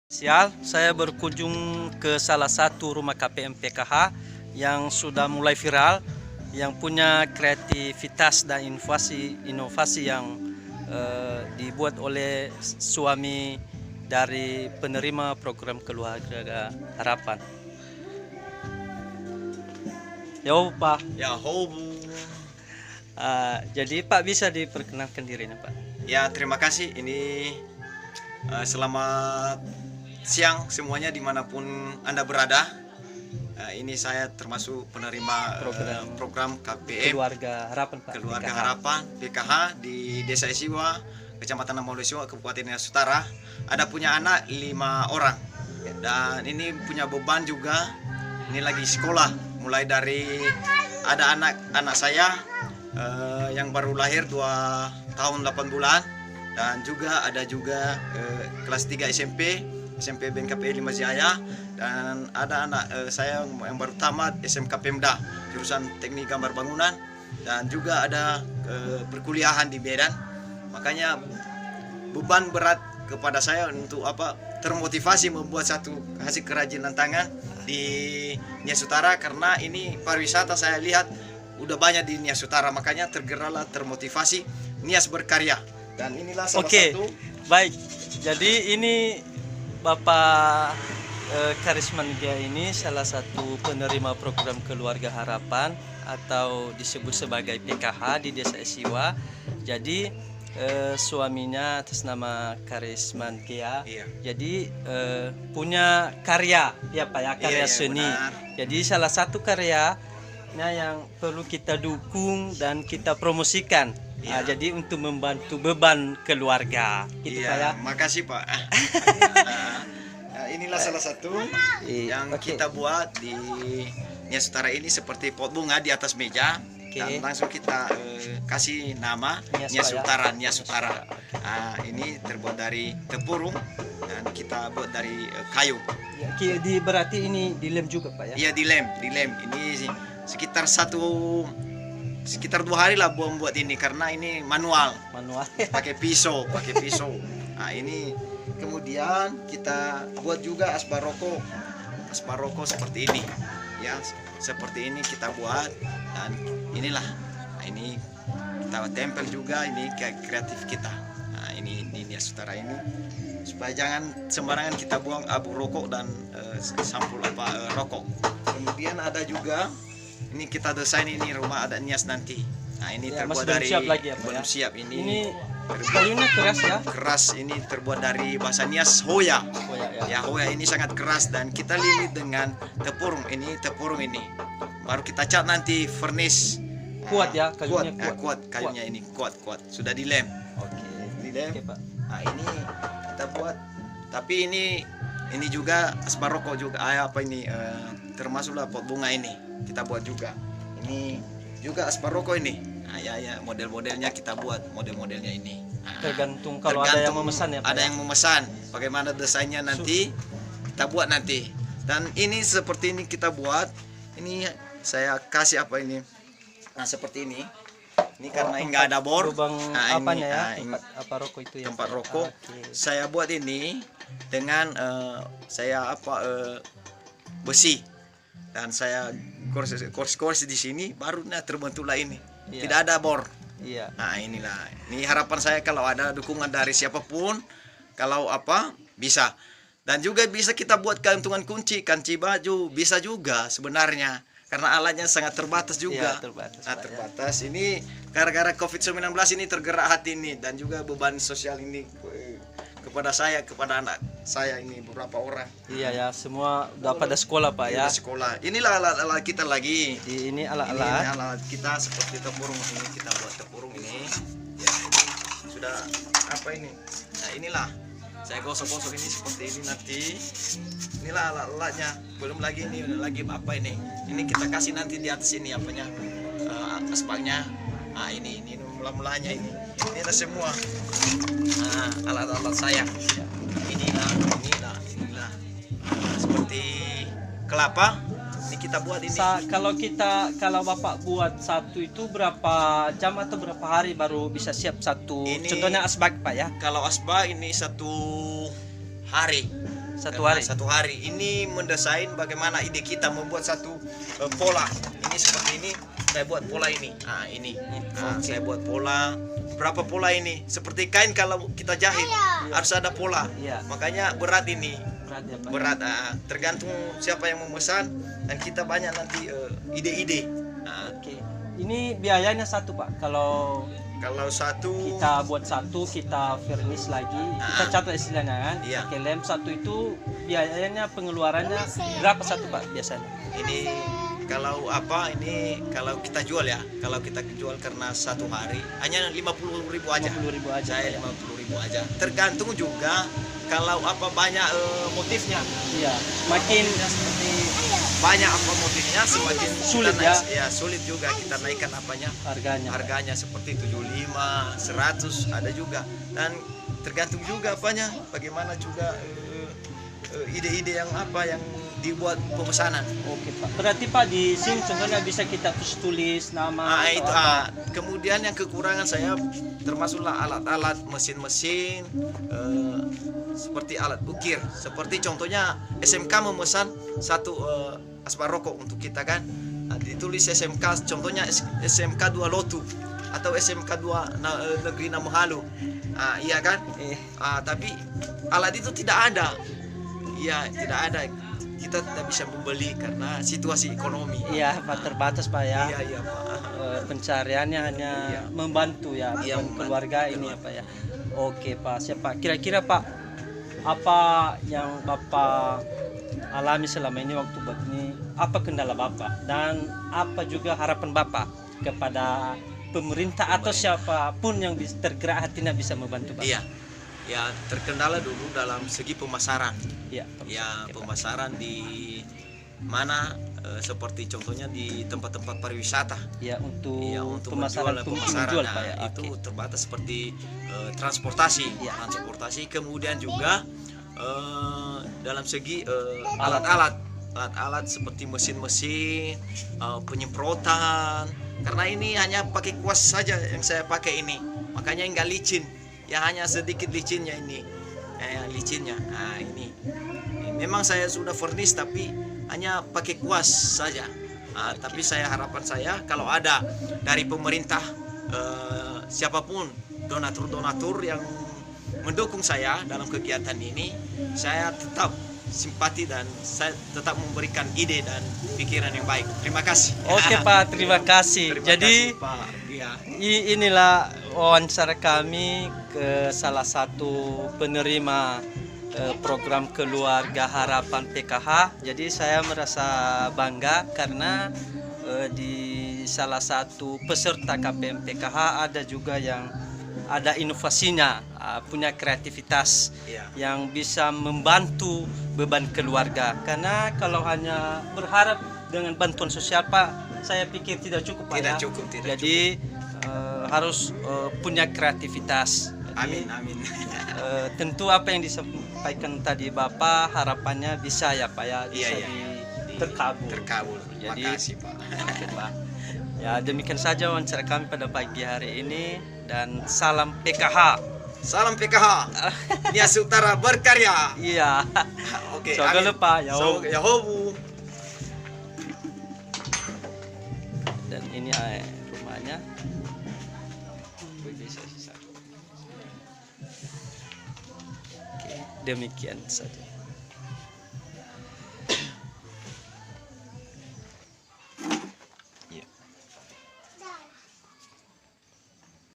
Saya berkunjung ke salah satu rumah KPM PKH yang sudah mulai viral, yang punya kreativitas dan inovasi yang dibuat oleh suami dari penerima program keluarga harapan. Yo Pak, Ya, hobu. jadi Pak bisa diperkenalkan dirinya Pak? Ya, terima kasih. Ini selamat siang semuanya dimanapun Anda berada. Ini saya termasuk penerima program KPM Keluarga harapan Pak. Keluarga PKH. Harapan PKH di Desa Isiwa, Kecamatan Namolesiwa, Kabupaten Nias Utara. Ada punya anak 5 orang. Dan ini punya beban juga. Ini lagi sekolah. Mulai dari ada anak saya yang baru lahir 2 tahun 8 bulan, dan juga ada kelas 3 SMP BNKP 5 Jaya, dan ada anak saya yang baru tamat SMK Pemda jurusan Teknik Gambar Bangunan, dan juga ada perkuliahan di Medan. Makanya beban berat kepada saya untuk termotivasi membuat satu hasil kerajinan tangan di Nias Utara, karena ini pariwisata saya lihat udah banyak di Nias Utara, makanya tergeraklah termotivasi Nias berkarya. Dan inilah salah satu. Baik. Jadi ini Bapak Karisman Gia ini salah satu penerima program Keluarga Harapan atau disebut sebagai PKH di Desa Isiwa. Jadi suaminya atas nama Karisman Gia. Iya. Jadi punya karya, ya Pak ya, karya Iya, seni. benar. Jadi salah satu karyanya yang perlu kita dukung dan kita promosikan. Iya. Jadi untuk membantu beban keluarga, gitu Pak ya. Iya, makasih Pak. Inilah salah satu yang Oke. kita buat di Nias Utara ini, seperti pot bunga di atas meja. Oke. Dan langsung kita kasih nama Nias, Nias Pak, ya? Utara, Nias Utara. Ini terbuat dari tempurung dan kita buat dari kayu. Ya, berarti ini dilem juga Pak ya? Iya, dilem. Ini sekitar 2 hari lah buat ini, karena ini manual. pakai pisau. Nah, ini kemudian kita buat juga asbak rokok seperti ini ya, seperti ini kita buat, dan inilah. Nah, ini kita tempel juga, ini kreatif kita. Nah, ini Nias Utara ini, supaya jangan sembarangan kita buang abu rokok dan sampul rokok. Kemudian ada juga ini kita desain ini rumah adat Nias nanti. Nah, ini Ya, terbuat masih belum dari siap lagi ya, Pak, belum ya? siap. Ini Kayunya keras ya? keras, ini terbuat dari bahasa Nias hoya. Oh ya. Ya, hoya ini sangat keras, dan kita lilit dengan tepurung. Ini tepurung ini. Baru kita cat nanti furnish. Kuat ya, kayunya kuat kayunya ini kuat. Sudah dilem. Oke. Dilem. Oke Pak. Nah, ini kita buat. Tapi ini juga asbak rokok juga. Termasuklah pot bunga ini kita buat juga. Ini juga asbak rokok ini. Nah, ya model-modelnya kita buat, modelnya ini. Nah, Tergantung kalau ada yang memesan ya Pak. ada yang memesan, bagaimana desainnya nanti kita buat nanti. Dan ini seperti ini kita buat. Ini saya kasih ini. Nah, seperti ini. Ini karena nggak ada bor. Lubang Nah, apanya ya? ini Tempat apa rokok itu ya? tempat Pak? rokok. Oke. Saya buat ini dengan besi, dan saya kors di sini, baru terbentuklah ini. Iya. Tidak ada bor. Iya. Nah, inilah. Ini harapan saya, kalau ada dukungan dari siapapun, kalau bisa. Dan juga bisa kita buat kantungan kunci baju, bisa juga sebenarnya. Karena alatnya sangat terbatas juga. Iya, terbatas, Nah, Pak, terbatas. Ini gara-gara COVID-19 ini tergerak hati ini, dan juga beban sosial ini kepada saya, kepada anak saya ini beberapa orang. Iya ya, semua udah pada sekolah Pak ya. Di sekolah. Inilah alat-alat kita lagi. Ini Ini alat-alat. alat kita seperti tepurung ini, kita buat tepurung ini. Ya, ini sudah ini. Nah, inilah. Saya gosok-gosok ini seperti ini nanti. Inilah alat-alatnya. Belum lagi ini, lagi ini. Ini kita kasih nanti di atas ini aspalnya. Nah, ini mula-mulanya ini. Inilah semua. Nah, alat-alat saya. Inilah. Seperti kelapa. Ini kita buat ini. Kalau Bapak buat satu itu berapa jam atau berapa hari baru bisa siap satu? Ini- Contohnya asbak Pak ya. Kalau asbak ini 1 hari. Satu Karena hari. Satu hari. Ini mendesain bagaimana ide kita membuat satu pola. Ini seperti ini, saya buat pola ini. Nah, ini. Nah, saya buat pola. Berapa pola ini? Seperti kain kalau kita jahit harus ada pola. Iya. Makanya berat ini. Berat ya, Pak. Berat. Tergantung siapa yang memesan dan kita banyak nanti ide-ide. Nah, Oke. Ini biayanya satu, Pak. Kalau kalau satu kita buat satu, kita furnish lagi, kita catat istilahnya kan. Iya. Pakai lem satu itu biayanya pengeluarannya berapa satu, Pak, biasanya? ini kalau apa ini kalau kita jual ya, kalau kita jual karena satu hari hanya 50.000 aja. 50.000 aja. Saya 50.000 aja. Tergantung juga kalau apa banyak motifnya. Iya. Makin Seperti banyak apa motifnya semakin Sulit kita ya. ya sulit juga kita naikkan apanya harganya. Pak. harganya seperti 75, 100 ada juga, dan tergantung juga apanya bagaimana juga ide-ide yang apa yang dibuat pemesanan. Oke, Pak. Berarti Pak di sini contohnya bisa kita tulis nama atau Itu apa? kemudian yang kekurangan saya termasuklah alat-alat mesin-mesin seperti alat ukir, seperti contohnya SMK memesan satu asbak rokok untuk kita kan. Nah, ditulis SMK, contohnya SMK 2 Lotu atau SMK 2 Negeri Namuhalu. Iya kan? Tapi alat itu tidak ada. Iya, tidak ada. Kita tidak bisa membeli karena situasi ekonomi. Iya, Pak, terbatas, Pak ya. Iya, Pak. Pencariannya hanya membantu ya, Iya, bukan keluarga ini apa ya. Oke, Pak. Siapa? Kira-kira Pak apa yang Bapak alami selama ini waktu buat ini? Apa kendala Bapak dan apa juga harapan Bapak kepada pemerintah atau siapapun yang tergerak hatinya bisa membantu Bapak? Iya. Ya, terkendala dulu dalam segi pemasaran. Iya. Ya, pemasaran di mana seperti contohnya di tempat-tempat pariwisata. Ya, untuk, Ya, untuk pemasaran menjual, Pak ya. itu Oke. terbatas seperti transportasi. Ya. Transportasi, kemudian juga dalam segi alat-alat seperti mesin-mesin, penyemprotan. Karena ini hanya pakai kuas saja yang saya pakai ini, makanya nggak licin. Ya hanya sedikit licinnya ini, licinnya. Nah ini memang saya sudah furnish tapi hanya pakai kuas saja. Tapi harapan saya kalau ada dari pemerintah siapapun donatur yang mendukung saya dalam kegiatan ini, saya tetap simpati dan saya tetap memberikan ide dan pikiran yang baik. Terima kasih. Oke, Pak, terima kasih. Terima Jadi kasih, Pak. Ya. inilah wawancara kami ke salah satu penerima program Keluarga Harapan PKH. Jadi saya merasa bangga karena di salah satu peserta KPM PKH ada juga yang ada inovasinya, punya kreativitas yang bisa membantu beban keluarga. Karena kalau hanya berharap dengan bantuan sosial, Pak, saya pikir tidak cukup, Pak. Tidak ya. cukup, tidak Jadi harus punya kreativitas. Jadi, Amin. tentu apa yang disampaikan tadi Bapak harapannya bisa ya, Pak ya, bisa terkabul. Terkabul. Terima Jadi, kasih, Pak. Oke, Pak. Ya, demikian saja wawancara kami pada pagi hari ini dan salam PKH. Salam PKH. Nias Utara berkarya. Iya. Oke. Jangan amin. lupa ya. Yahobu. Dan ini rumahnya. Oke, demikian saja.